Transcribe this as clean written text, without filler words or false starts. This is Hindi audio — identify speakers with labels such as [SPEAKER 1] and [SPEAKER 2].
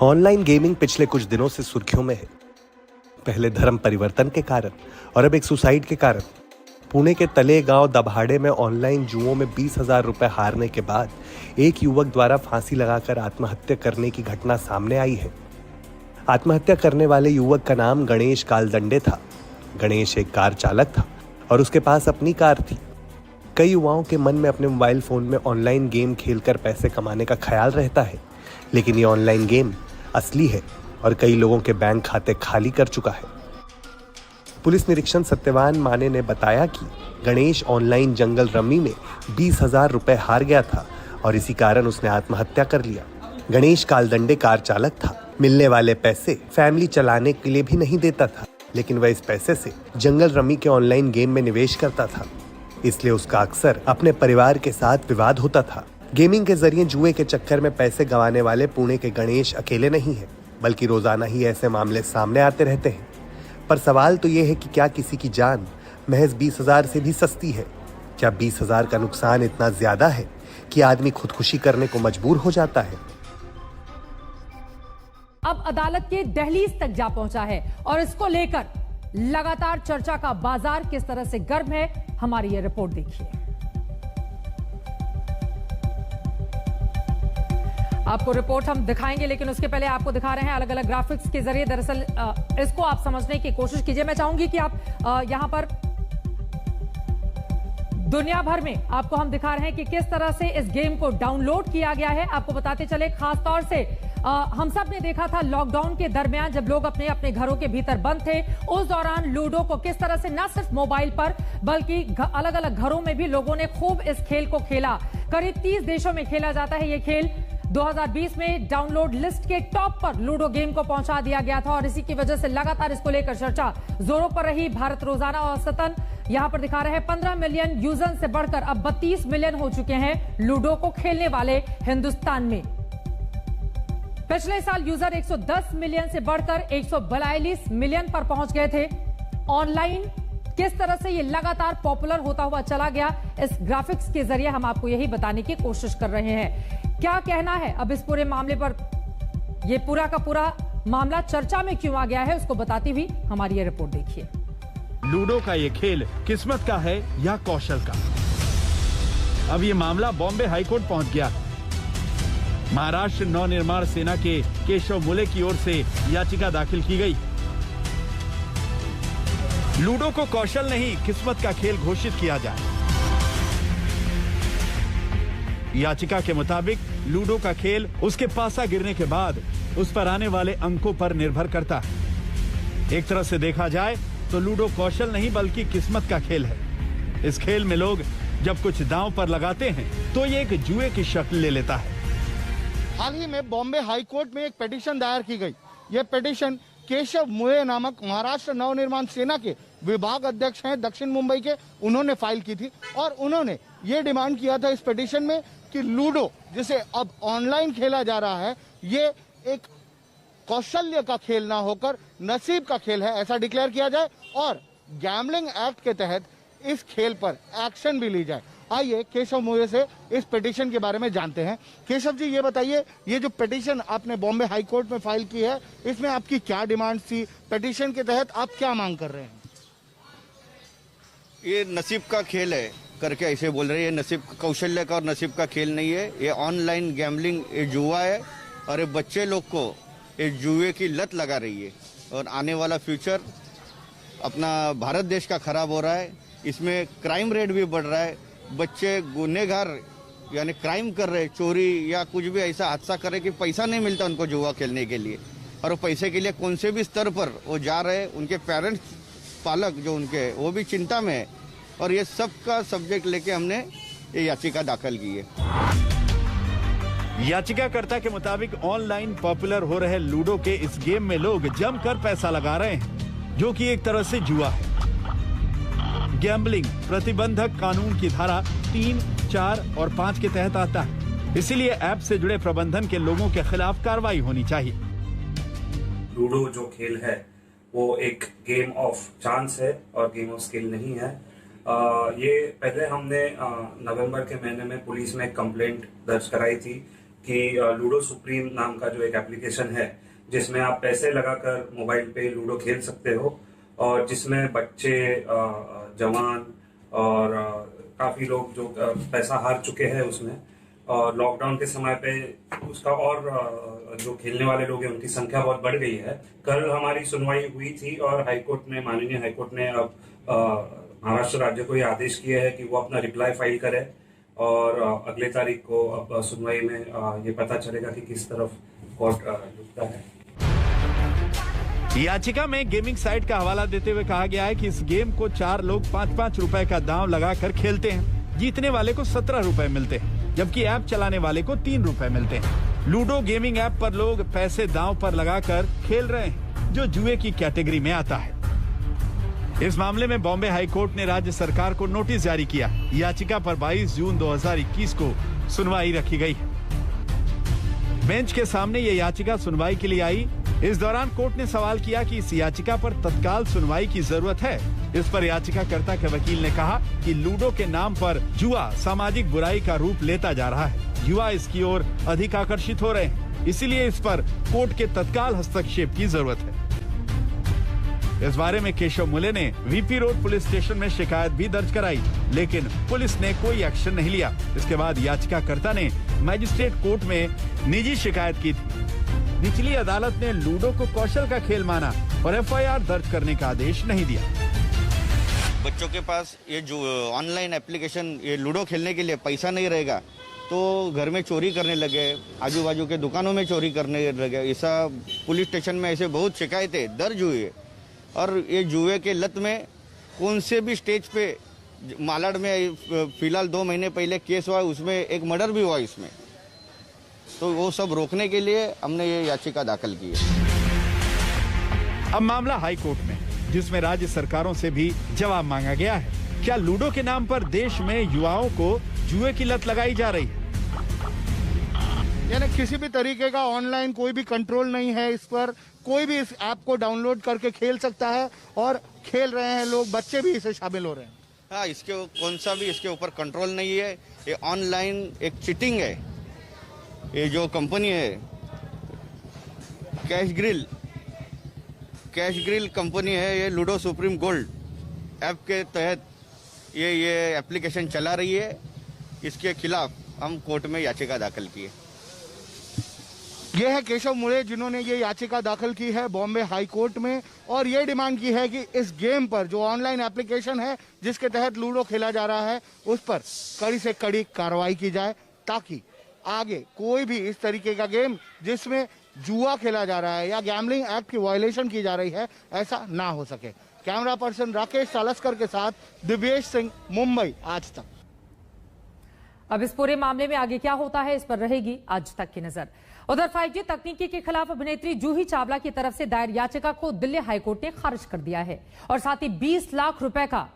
[SPEAKER 1] ऑनलाइन गेमिंग पिछले कुछ दिनों से सुर्खियों में है। पहले धर्म परिवर्तन के कारण और अब एक सुसाइड के कारण। पुणे के तले गांव दभाड़े में ऑनलाइन जुओं में 20,000 रुपए हारने के बाद एक युवक द्वारा फांसी लगाकर आत्महत्या करने की घटना सामने आई है। आत्महत्या करने वाले युवक का नाम गणेश कालदंडे था। गणेश एक कार चालक था और उसके पास अपनी कार थी। कई युवाओं के मन में अपने मोबाइल फोन में ऑनलाइन गेम खेलकर पैसे कमाने का ख्याल रहता है, लेकिन ये ऑनलाइन गेम असली है और कई लोगों के बैंक खाते खाली कर चुका है। पुलिस निरीक्षक सत्यवान माने ने बताया कि गणेश ऑनलाइन जंगल रमी में 20,000 रुपए हार गया था और इसी कारण उसने आत्महत्या कर लिया। गणेश कालदंडे कार चालक था। मिलने वाले पैसे फैमिली चलाने के लिए भी नहीं देता था, लेकिन वह इस पैसे से जंगल रमी के ऑनलाइन गेम में निवेश करता था। इसलिए उसका अक्सर अपने परिवार के साथ विवाद होता था। गेमिंग के जरिए जुए के चक्कर में पैसे गंवाने वाले पुणे के गणेश अकेले नहीं हैं, बल्कि रोजाना ही ऐसे मामले सामने आते रहते हैं। पर सवाल तो ये है कि क्या किसी की जान महज 20,000 से भी सस्ती है? क्या 20,000 का नुकसान इतना ज्यादा है कि आदमी खुदकुशी करने को मजबूर हो जाता है?
[SPEAKER 2] अब अदालत के दहलीज तक जा पहुंचा है और इसको लेकर लगातार चर्चा का बाजार किस तरह से गर्म है, हमारी ये रिपोर्ट देखिए। आपको रिपोर्ट हम दिखाएंगे, लेकिन उसके पहले आपको दिखा रहे हैं अलग अलग ग्राफिक्स के जरिए। दरअसल इसको आप समझने की कोशिश कीजिए। मैं चाहूंगी कि आप यहां पर दुनिया भर में आपको हम दिखा रहे हैं कि किस तरह से इस गेम को डाउनलोड किया गया है। आपको बताते चले, खासतौर से हम सब ने देखा था लॉकडाउन के दरमियान जब लोग अपने अपने घरों के भीतर बंद थे, उस दौरान लूडो को किस तरह से न सिर्फ मोबाइल पर बल्कि अलग अलग घरों में भी लोगों ने खूब इस खेल को खेला। करीब 30 देशों में खेला जाता है ये खेल। 2020 में डाउनलोड लिस्ट के टॉप पर लूडो गेम को पहुंचा दिया गया था और इसी की वजह से लगातार इसको लेकर चर्चा जोरों पर रही। भारत रोजाना औसतन यहां पर दिखा रहे हैं 15 मिलियन यूजर से बढ़कर अब 32 मिलियन हो चुके हैं लूडो को खेलने वाले हिंदुस्तान में। पिछले साल यूजर 110 मिलियन से बढ़कर 142 मिलियन पर पहुंच गए थे। ऑनलाइन किस तरह से ये लगातार पॉपुलर होता हुआ चला गया, इस ग्राफिक्स के जरिए हम आपको यही बताने की कोशिश कर रहे हैं। क्या कहना है अब इस पूरे मामले पर? ये पूरा का पूरा मामला चर्चा में क्यों आ गया है, उसको बताती हुई हमारी ये रिपोर्ट देखिए।
[SPEAKER 3] लूडो का ये खेल किस्मत का है या कौशल का? अब ये मामला बॉम्बे हाईकोर्ट पहुंच गया। महाराष्ट्र नवनिर्माण सेना के केशव मुले की ओर से याचिका दाखिल की गई। लूडो को कौशल नहीं, किस्मत का खेल घोषित किया जाए। याचिका के मुताबिक लूडो का खेल उसके पासा गिरने के बाद उस पर आने वाले अंकों पर निर्भर करता है। एक तरह से देखा जाए तो लूडो कौशल नहीं बल्कि किस्मत का खेल है। इस खेल में लोग जब कुछ दांव पर लगाते हैं तो ये एक जुए की शक्ल ले लेता है।
[SPEAKER 4] हाल ही में बॉम्बे हाई कोर्ट में एक पिटीशन दायर की गई। ये पिटीशन केशव मुले नामक महाराष्ट्र नवनिर्माण सेना के विभाग अध्यक्ष हैं दक्षिण मुंबई के, उन्होंने फाइल की थी और उन्होंने ये डिमांड किया था इस पिटीशन में कि लूडो जिसे अब ऑनलाइन खेला जा रहा है, ये एक कौशल्य का खेल ना होकर नसीब का खेल है, ऐसा डिक्लेयर किया जाए और गैम्बलिंग एक्ट के तहत इस खेल पर एक्शन भी ली जाए। आइए केशव मुले से इस पिटीशन के बारे में जानते हैं। केशव जी, ये बताइए, ये जो पिटीशन आपने बॉम्बे हाई कोर्ट में फाइल की है, इसमें आपकी क्या डिमांड थी? पिटीशन के तहत आप क्या मांग कर रहे हैं?
[SPEAKER 5] ये नसीब का खेल है करके ऐसे बोल रहे हैं। ये नसीब कौशल्य का और नसीब का खेल नहीं है। ये ऑनलाइन गैम्बलिंग, ये जुआ है और ये बच्चे लोग को ये जुए की लत लगा रही है और आने वाला फ्यूचर अपना भारत देश का खराब हो रहा है। इसमें क्राइम रेट भी बढ़ रहा है। बच्चे गुनहगार यानी क्राइम कर रहे, चोरी या कुछ भी ऐसा हादसा करे कि पैसा नहीं मिलता उनको जुआ खेलने के लिए, और वो पैसे के लिए कौन से भी स्तर पर वो जा रहे। उनके पेरेंट्स, पालक जो उनके, वो भी चिंता में है और ये सब का सब्जेक्ट लेके हमने ये याचिका दाखिल की है।
[SPEAKER 3] याचिकाकर्ता के मुताबिक ऑनलाइन पॉपुलर हो रहे लूडो के इस गेम में लोग जमकर पैसा लगा रहे हैं, जो कि एक तरह से जुआ है। गैम्बलिंग प्रतिबंधक कानून की धारा 3, 4 और 5 के तहत आता है। इसीलिए ऐप से जुड़े प्रबंधन के लोगों के खिलाफ कार्रवाई होनी चाहिए।
[SPEAKER 6] लूडो जो खेल है वो एक गेम ऑफ चांस है और गेम ऑफ स्किल नहीं है। ये पहले हमने नवंबर के महीने में पुलिस में एक कंप्लेंट दर्ज कराई थी कि लूडो सुप्रीम नाम का जो एक एप्लीकेशन है जिसमें आप पैसे लगाकर मोबाइल पे लूडो खेल सकते हो और जिसमें बच्चे, जवान और काफी लोग जो पैसा हार चुके हैं उसमें, और लॉकडाउन के समय पे उसका और जो खेलने वाले लोग हैं उनकी संख्या बहुत बढ़ गई है। कल हमारी सुनवाई हुई थी और हाईकोर्ट ने, माननीय हाईकोर्ट ने अब महाराष्ट्र राज्य को ये आदेश किया है कि वो अपना रिप्लाई फाइल करे और अगले तारीख को अब सुनवाई में ये पता चलेगा कि किस तरफ कोर्ट झुकता है।
[SPEAKER 3] याचिका में गेमिंग साइट का हवाला देते हुए कहा गया है कि इस गेम को 4 लोग 5-5 रुपए का दांव लगाकर खेलते हैं। जीतने वाले को 17 रुपए मिलते हैं, जबकि ऐप चलाने वाले को 3 रुपए मिलते हैं। लूडो गेमिंग ऐप पर लोग पैसे दांव पर लगाकर खेल रहे हैं, जो जुए की कैटेगरी में आता है। इस मामले में बॉम्बे हाई कोर्ट ने राज्य सरकार को नोटिस जारी किया। याचिका पर 22 जून 2021 को सुनवाई रखी गई है। बेंच के सामने ये याचिका सुनवाई के लिए आई। इस दौरान कोर्ट ने सवाल किया कि इस याचिका पर तत्काल सुनवाई की जरूरत है। इस पर याचिकाकर्ता के वकील ने कहा कि लूडो के नाम पर जुआ सामाजिक बुराई का रूप लेता जा रहा है। युवा इसकी ओर अधिक आकर्षित हो रहे हैं, इसीलिए इस पर कोर्ट के तत्काल हस्तक्षेप की जरूरत है। इस बारे में केशव मुले ने वीपी रोड पुलिस स्टेशन में शिकायत भी दर्ज कराई, लेकिन पुलिस ने कोई एक्शन नहीं लिया। इसके बाद याचिकाकर्ता ने मजिस्ट्रेट कोर्ट में निजी शिकायत की थी। निचली अदालत ने लूडो को कौशल का खेल माना और एफआईआर दर्ज करने का आदेश नहीं दिया।
[SPEAKER 5] बच्चों के पास ये जो ऑनलाइन एप्लीकेशन, ये लूडो खेलने के लिए पैसा नहीं रहेगा तो घर में चोरी करने लगे, आजू बाजू के दुकानों में चोरी करने लगे। ऐसा पुलिस स्टेशन में ऐसे बहुत शिकायतें दर्ज हुई है। और ये जुए के लत में कौन से भी स्टेज पे, मालाड में फिलहाल 2 महीने पहले केस हुआ, उसमें एक मर्डर भी हुआ इसमें। तो वो सब रोकने के लिए हमने ये याचिका दाखिल की है।
[SPEAKER 3] अब मामला हाई कोर्ट में, जिसमें राज्य सरकारों से भी जवाब मांगा गया है। क्या लूडो के नाम पर देश में युवाओं को जुए की लत लगाई जा रही है?
[SPEAKER 4] यानी किसी भी तरीके का ऑनलाइन कोई भी कंट्रोल नहीं है इस पर। कोई भी इस ऐप को डाउनलोड करके खेल सकता है और खेल रहे हैं लोग, बच्चे भी इसे शामिल हो रहे हैं।
[SPEAKER 5] हाँ, इसके कौन सा भी इसके ऊपर कंट्रोल नहीं है। ये ऑनलाइन एक चीटिंग है। ये जो कंपनी है कैश ग्रिल कंपनी है, ये लूडो सुप्रीम गोल्ड ऐप के तहत ये एप्लीकेशन चला रही है। इसके खिलाफ हम कोर्ट में याचिका दाखिल की है।
[SPEAKER 4] यह है केशव मुले, जिन्होंने ये याचिका दाखिल की है बॉम्बे हाई कोर्ट में और ये डिमांड की है कि इस गेम पर, जो ऑनलाइन एप्लीकेशन है जिसके तहत लूडो खेला जा रहा है, उस पर कड़ी से कड़ी कार्रवाई की जाए, ताकि आगे कोई भी इस तरीके का गेम जिसमें जुआ खेला जा रहा है या गैम्बलिंग एक्ट की वायलेशन की जा रही है, ऐसा ना हो सके। कैमरा पर्सन राकेश सालस्कर के साथ दिव्येश सिंह, मुंबई आज तक।
[SPEAKER 2] अब इस पूरे मामले में आगे क्या होता है, इस पर रहेगी आज तक की नजर। उधर 5G तकनीकी के खिलाफ अभिनेत्री जूही चावला की तरफ से दायर याचिका को दिल्ली हाईकोर्ट ने खारिज कर दिया है और साथ ही 20 लाख रुपए का